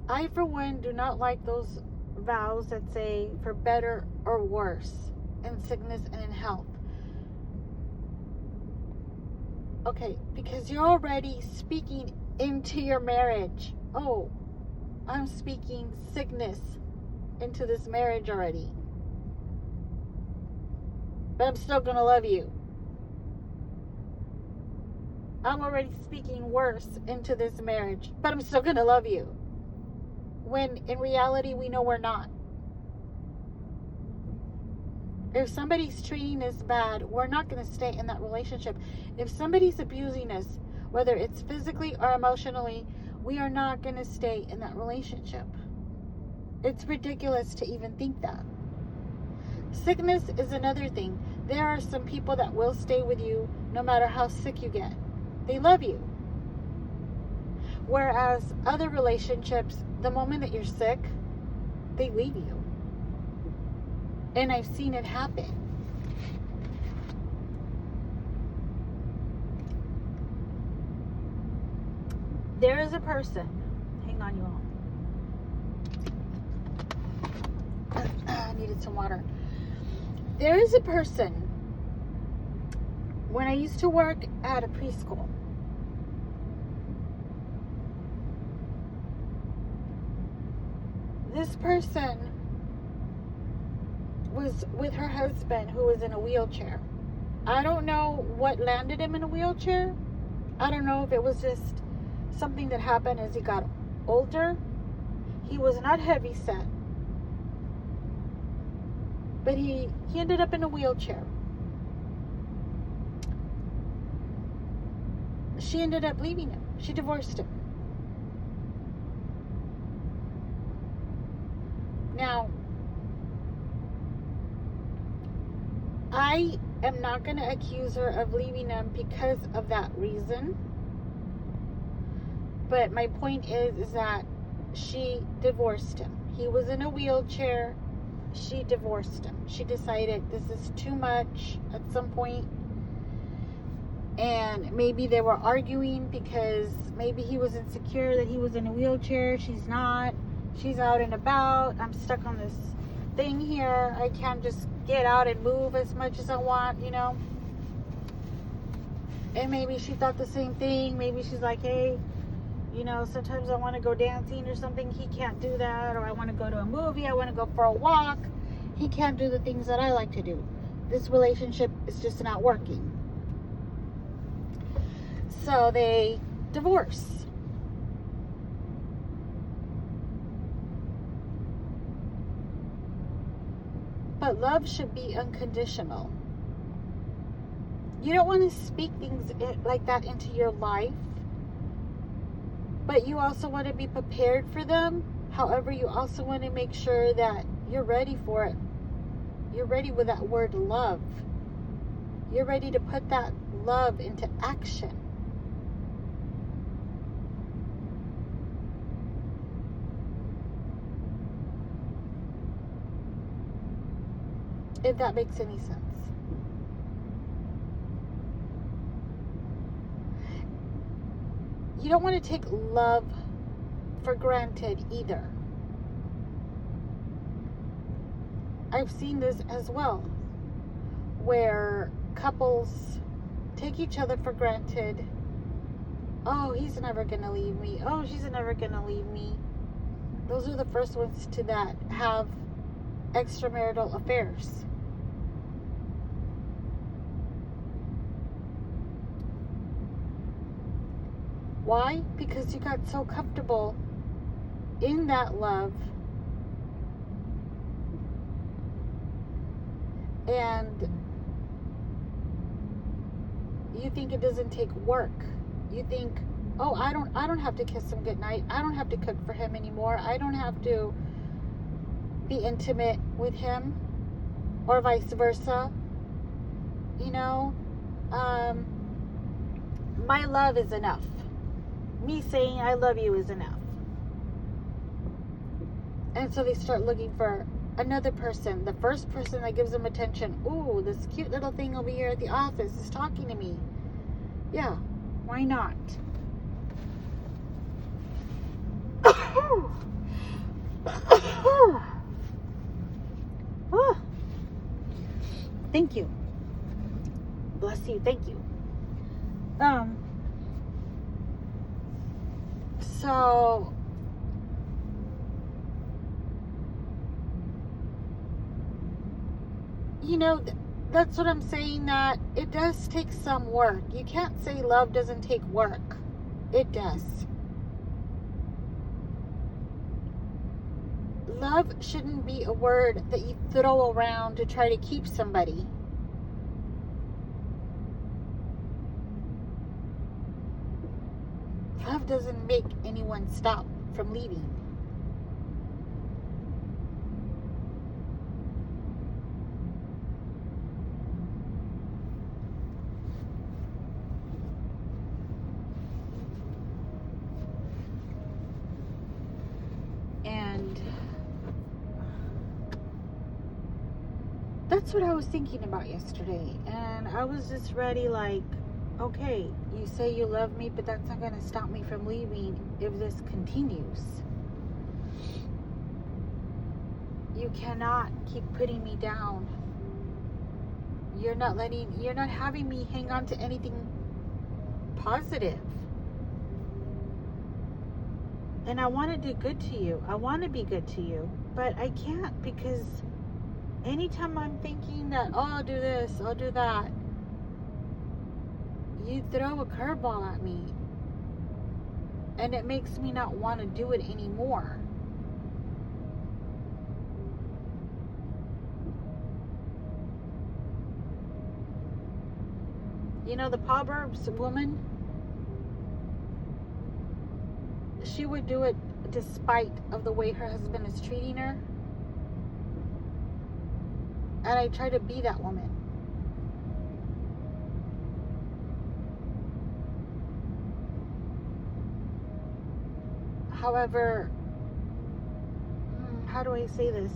I, for one, do not like those vows that say for better or worse, in sickness and in health. Okay, because you're already speaking into your marriage. Oh, I'm speaking sickness into this marriage already. But I'm still going to love you. I'm already speaking worse into this marriage, but I'm still going to love you. When in reality, we know we're not. If somebody's treating us bad, we're not going to stay in that relationship. If somebody's abusing us, whether it's physically or emotionally, we are not going to stay in that relationship. It's ridiculous to even think that. Sickness is another thing. There are some people that will stay with you no matter how sick you get. They love you. Whereas other relationships, the moment that you're sick, they leave you. And I've seen it happen. There is a person, hang on you all. I needed some water. There is a person, when I used to work at a preschool, this person was with her husband who was in a wheelchair. I don't know what landed him in a wheelchair. I don't know if it was just something that happened as he got older. He was not heavy set, but he ended up in a wheelchair. She ended up leaving him. She divorced him. Now, I am not going to accuse her of leaving him because of that reason. But my point is that she divorced him. He was in a wheelchair. She divorced him. She decided this is too much at some point. And maybe they were arguing because maybe he was insecure that he was in a wheelchair. She's not. She's out and about. I'm stuck on this thing here. I can't just get out and move as much as I want, you know. And maybe she thought the same thing. Maybe she's like, hey, you know, sometimes I want to go dancing or something. He can't do that. Or I want to go to a movie. I want to go for a walk. He can't do the things that I like to do. This relationship is just not working. So they divorce. But love should be unconditional. You don't want to speak things like that into your life, but you also want to be prepared for them. However, you also want to make sure that you're ready for it. You're ready with that word love. You're ready to put that love into action. If that makes any sense. You don't want to take love for granted either. I've seen this as well, where couples take each other for granted. Oh, he's never going to leave me. Oh, she's never going to leave me. Those are the first ones to that have extramarital affairs. Why? Because you got so comfortable in that love, and you think it doesn't take work. You think, oh, I don't have to kiss him goodnight. I don't have to cook for him anymore. I don't have to be intimate with him. or vice versa. You know, my love is enough. Me saying I love you is enough. And so they start looking for another person. The first person that gives them attention. Ooh, this cute little thing over here at the office is talking to me. Yeah, why not? Thank you. Bless you. Thank you. So you know, that's what I'm saying, that it does take some work. You can't say love doesn't take work. It does. Love shouldn't be a word that you throw around to try to keep somebody. Love doesn't make anyone stop from leaving. And that's what I was thinking about yesterday. And I was just ready, like, okay, you say you love me, but that's not going to stop me from leaving if this continues. You cannot keep putting me down. You're not having me hang on to anything positive. And I want to do good to you. I want to be good to you. But I can't, because anytime I'm thinking that, oh, I'll do this, I'll do that, you throw a curveball at me. And it makes me not want to do it anymore. You know, the Proverbs woman, she would do it despite of the way her husband is treating her. And I try to be that woman. However, how do I say this?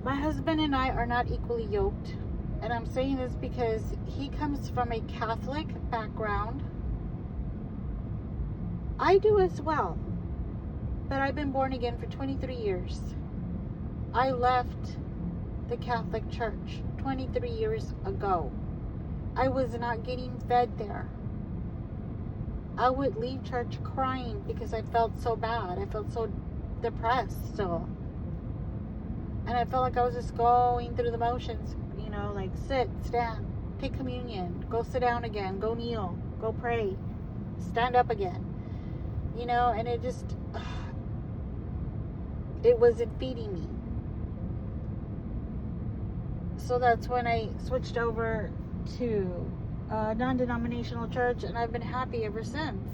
My husband and I are not equally yoked. And I'm saying this because he comes from a Catholic background. I do as well. But I've been born again for 23 years. I left the Catholic Church 23 years ago. I was not getting fed there. I would leave church crying because I felt so bad. I felt so depressed still. And I felt like I was just going through the motions. You know, like sit, stand, take communion, go sit down again, go kneel, go pray, stand up again. You know, and it just, it wasn't feeding me. So that's when I switched over to a non-denominational church, and I've been happy ever since.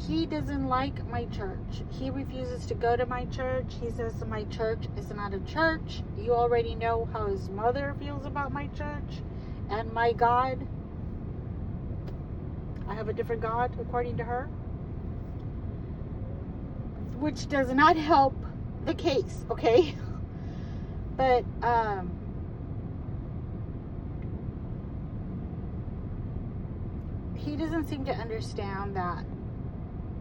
He doesn't like my church. He refuses to go to my church. He says my church is not a church. You already know how his mother feels about my church and my God. I have a different God, according to her. Which does not help the case, okay? But, he doesn't seem to understand that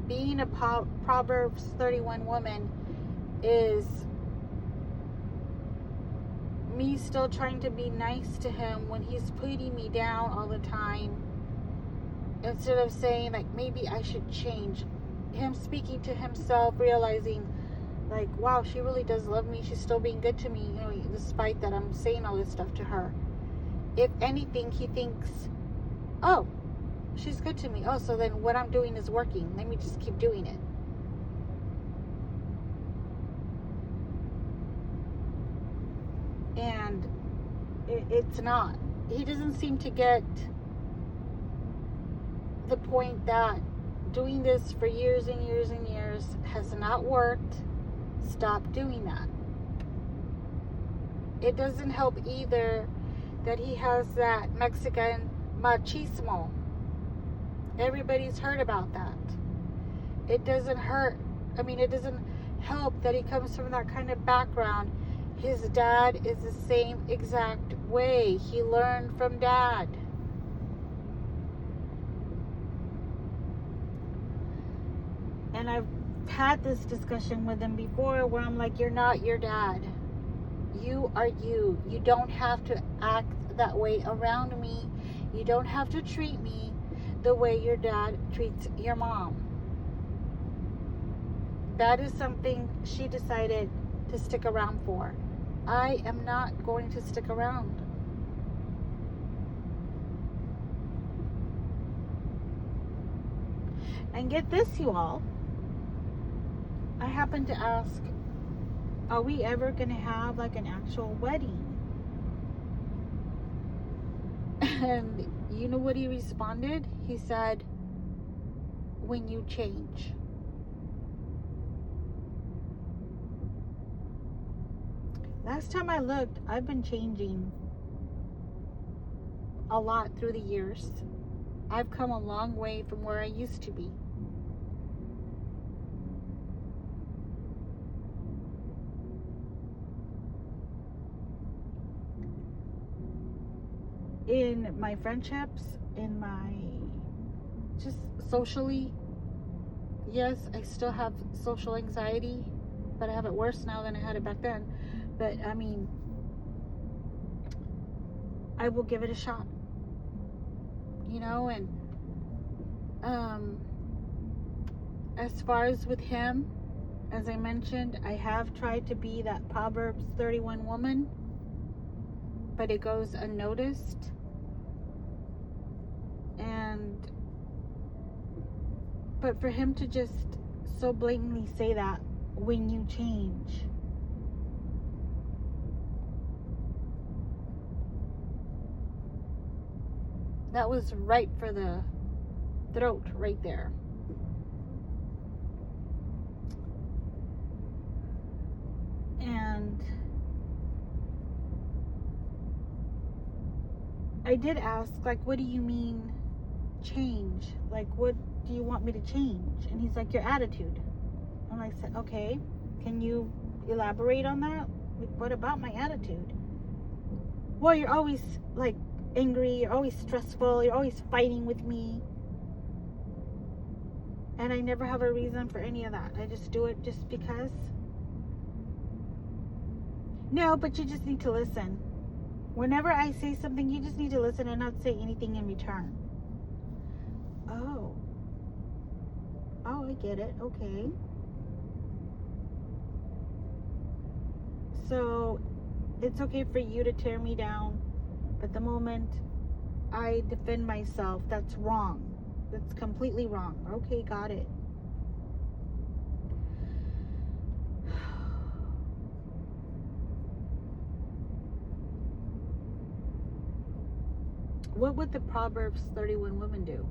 being a Proverbs 31 woman is me still trying to be nice to him when he's putting me down all the time, instead of saying, like, maybe I should change. Him speaking to himself, realizing, like, wow, she really does love me. She's still being good to me, you know, despite that I'm saying all this stuff to her. If anything, he thinks, oh, she's good to me. Oh, so then what I'm doing is working. Let me just keep doing it. And it's not. He doesn't seem to get the point that doing this for years and years and years has not worked, stop doing that. It doesn't help either that he has that Mexican machismo. Everybody's heard about that. It doesn't hurt. I mean, it doesn't help that he comes from that kind of background. His dad is the same exact way. He learned from dad. And I've had this discussion with him before where I'm like, you're not your dad. You are you. You don't have to act that way around me. You don't have to treat me the way your dad treats your mom. That is something she decided to stick around for. I am not going to stick around. And get this, you all. I happened to ask, are we ever going to have like an actual wedding? And you know what he responded? He said, when you change. Last time I looked, I've been changing a lot through the years. I've come a long way from where I used to be. In my friendships, in my just socially, yes, I still have social anxiety, but I have it worse now than I had it back then. But I mean, I will give it a shot, you know. And as far as with him, as I mentioned, I have tried to be that Proverbs 31 woman, but it goes unnoticed. But for him to just so blatantly say that, when you change, that was right for the throat right there. And I did ask, like, what do you mean change? Like, what do you want me to change? And he's like, your attitude. And I said, okay, can you elaborate on that? Like, what about my attitude? Well, you're always like angry, you're always stressful, you're always fighting with me. And I never have a reason for any of that. I just do it just because. No, but you just need to listen. Whenever I say something, you just need to listen and not say anything in return. Oh, I get it. Okay. So it's okay for you to tear me down, but the moment I defend myself, that's wrong. That's completely wrong. Okay, got it. What would the Proverbs 31 woman do?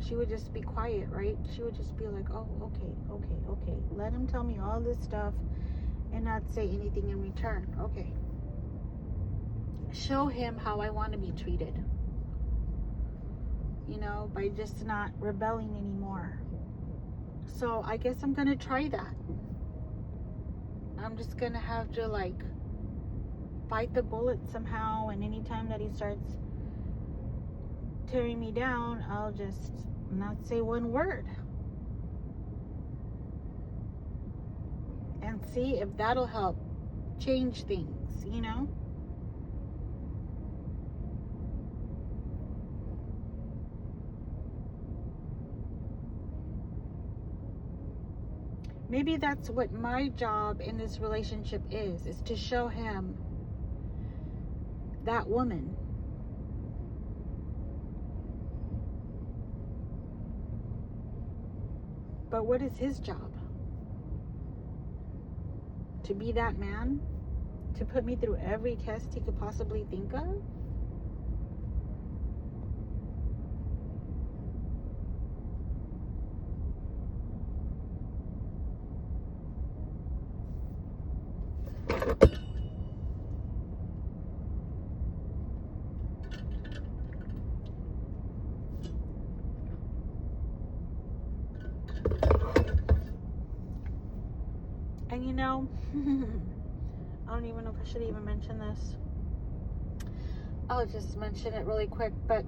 She would just be quiet, right? She would just be like, oh, okay. Let him tell me all this stuff and not say anything in return. Okay. Show him how I want to be treated. You know, by just not rebelling anymore. So I guess I'm going to try that. I'm just going to have to like bite the bullet somehow. And anytime that he starts tearing me down, I'll just not say one word and see if that'll help change things, you know. Maybe that's what my job in this relationship is to show him that woman. But what is his job? To be that man? To put me through every test he could possibly think of? And you know, I don't even know if I should even mention this. I'll just mention it really quick, but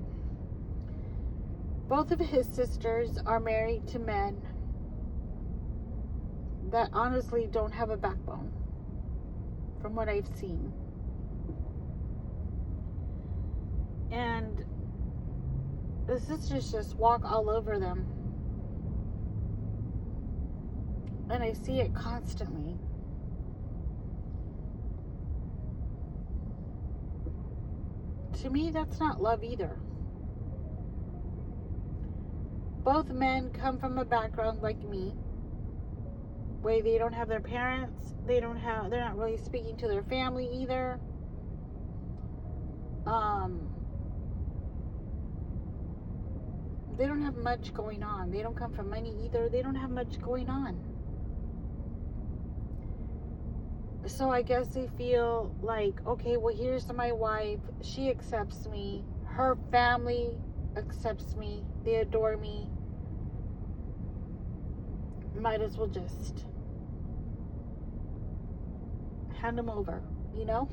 both of his sisters are married to men that honestly don't have a backbone, from what I've seen. And the sisters just walk all over them. And I see it constantly. To me, that's not love either. Both men come from a background like me, where they don't have their parents, they're not really speaking to their family either. They don't have much going on. They don't come from money either. They don't have much going on. So I guess they feel like, okay, well, here's my wife. She accepts me. Her family accepts me. They adore me. Might as well just hand them over, you know?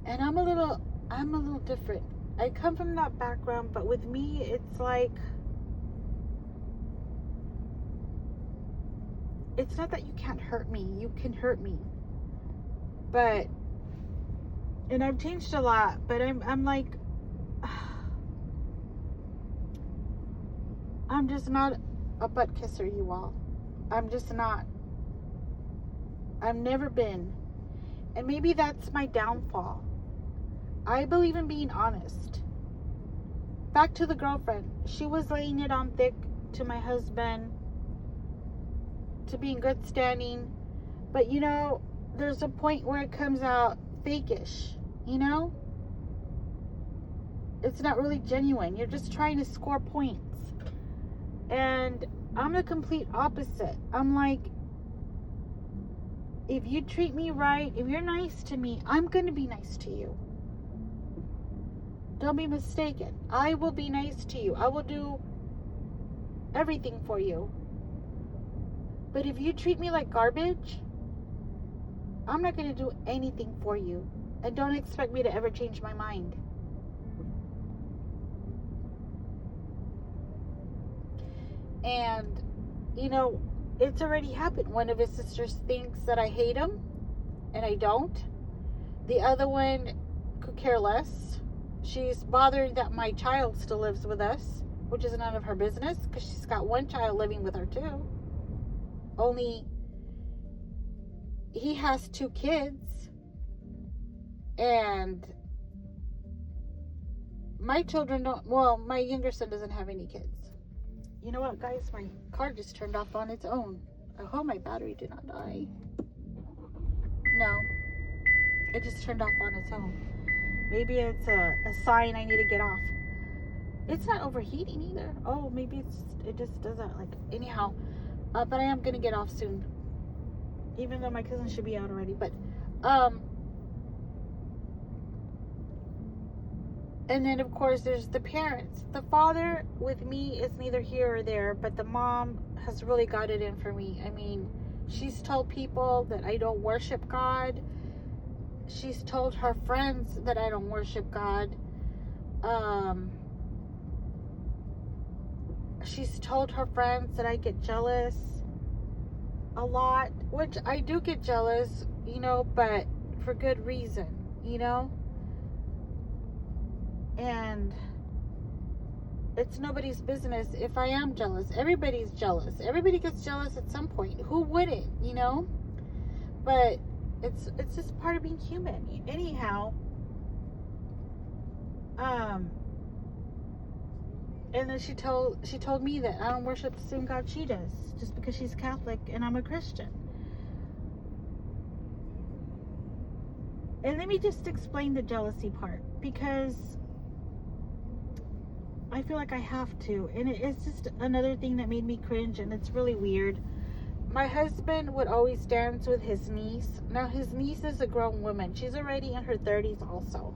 And I'm a little different. I come from that background, but with me, it's like, it's not that you can't hurt me. You can hurt me. But, and I've changed a lot, but I'm like, I'm just not a butt kisser, you all. I'm just not. I've never been. And maybe that's my downfall. I believe in being honest. Back to the girlfriend. She was laying it on thick to my husband, to be in good standing. But you know, there's a point where it comes out fakeish, you know? It's not really genuine. You're just trying to score points. And I'm the complete opposite. I'm like, if you treat me right, if you're nice to me, I'm going to be nice to you. Don't be mistaken. I will be nice to you. I will do everything for you. But if you treat me like garbage, I'm not going to do anything for you. And don't expect me to ever change my mind. And, you know, it's already happened. One of his sisters thinks that I hate him, and I don't. The other one could care less. She's bothered that my child still lives with us, which is none of her business, because she's got one child living with her too. Only he has 2 kids, and my children don't, well, my younger son doesn't have any kids. You know what, guys? My car just turned off on its own. I hope my battery did not die. No. It just turned off on its own. Maybe it's a sign I need to get off. It's not overheating either. Oh, maybe it just does that. Like, anyhow. But I am going to get off soon. Even though my cousin should be out already. But, and then, of course, there's the parents. The father with me is neither here or there, but the mom has really got it in for me. I mean, she's told people that I don't worship God. She's told her friends that I don't worship God. She's told her friends that I get jealous a lot, which I do get jealous, you know, but for good reason, you know? And it's nobody's business if I am jealous. Everybody's jealous. Everybody gets jealous at some point. Who wouldn't, you know? But it's just part of being human. Anyhow, and then she told me that I don't worship the same God she does, just because she's Catholic and I'm a Christian. And let me just explain the jealousy part, because I feel like I have to, and it's just another thing that made me cringe, and it's really weird. My husband would always dance with his niece. Now, his niece is a grown woman. She's already in her 30s also.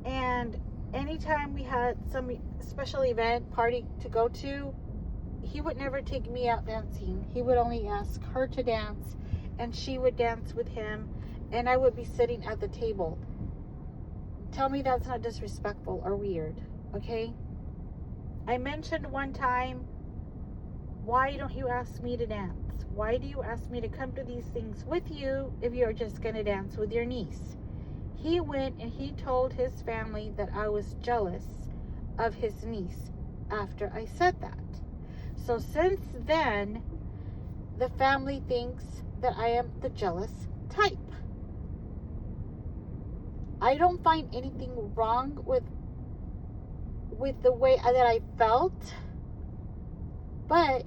And anytime we had some special event party to go to, he would never take me out dancing. He would only ask her to dance, and she would dance with him, and I would be sitting at the table. Tell me that's not disrespectful or weird, okay? I mentioned one time, why don't you ask me to dance? Why do you ask me to come to these things with you if you're just going to dance with your niece? He went and he told his family that I was jealous of his niece after I said that. So since then, the family thinks that I am the jealous type. I don't find anything wrong with the way that I felt, but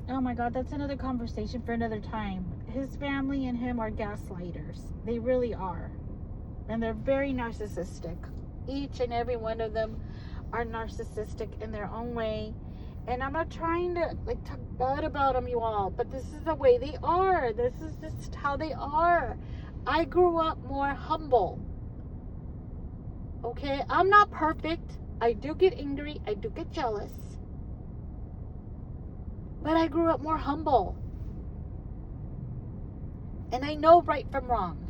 oh my God, that's another conversation for another time. His family and him are gaslighters. They really are. And they're very narcissistic. Each and every one of them are narcissistic in their own way. And I'm not trying to talk bad about them, you all, but this is the way they are. This is just how they are. I grew up more humble. Okay? I'm not perfect. I do get angry. I do get jealous. But I grew up more humble. And I know right from wrong.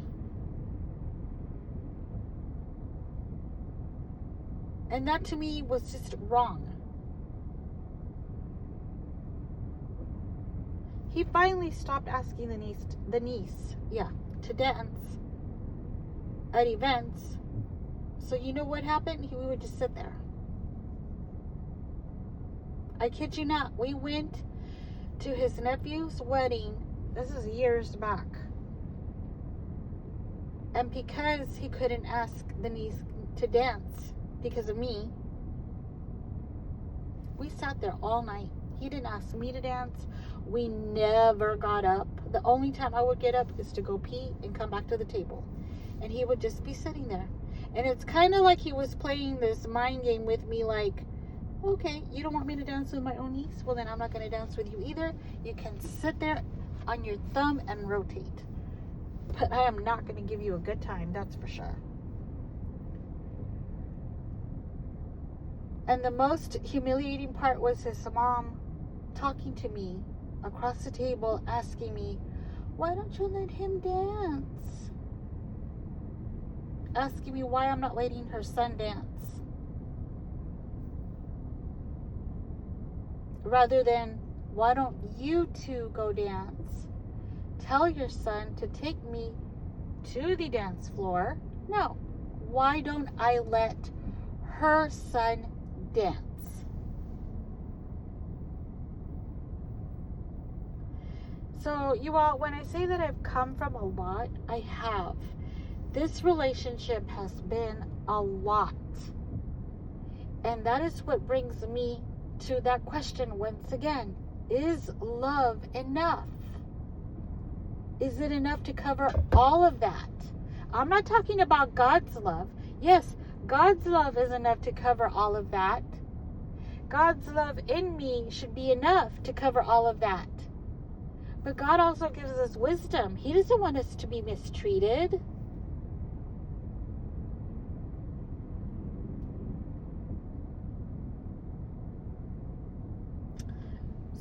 And that to me was just wrong. He finally stopped asking the niece, to dance at events. So you know what happened? We would just sit there. I kid you not. We went to his nephew's wedding. This is years back. And because he couldn't ask the niece to dance because of me, we sat there all night. He didn't ask me to dance. We never got up. The only time I would get up is to go pee and come back to the table. And he would just be sitting there. And it's kind of like he was playing this mind game with me, like, okay, you don't want me to dance with my own niece? Well, then I'm not going to dance with you either. You can sit there on your thumb and rotate. But I am not going to give you a good time, that's for sure. And the most humiliating part was his mom talking to me across the table, asking me, why don't you let him dance? Asking me why I'm not letting her son dance. Rather than, why don't you two go dance? Tell your son to take me to the dance floor. No. Why don't I let her son dance? So, you all, when I say that I've come from a lot, I have. This relationship has been a lot. And that is what brings me to that question once again. Is love enough? Is it enough to cover all of that? I'm not talking about God's love. Yes, God's love is enough to cover all of that. God's love in me should be enough to cover all of that. But God also gives us wisdom. He doesn't want us to be mistreated.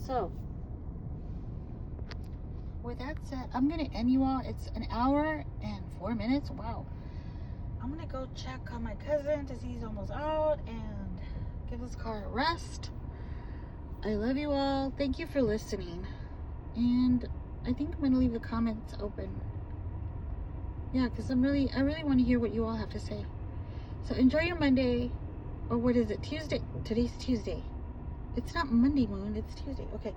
So, with that said, I'm going to end you all. It's an hour and 4 minutes. Wow. I'm going to go check on my cousin to see he's almost out and give this car a rest. I love you all. Thank you for listening. And I think I'm going to leave the comments open. Yeah, because I really want to hear what you all have to say. So enjoy your Monday. Or what is it? Tuesday. Today's Tuesday. It's not Monday, Moon. It's Tuesday. Okay.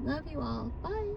Love you all. Bye.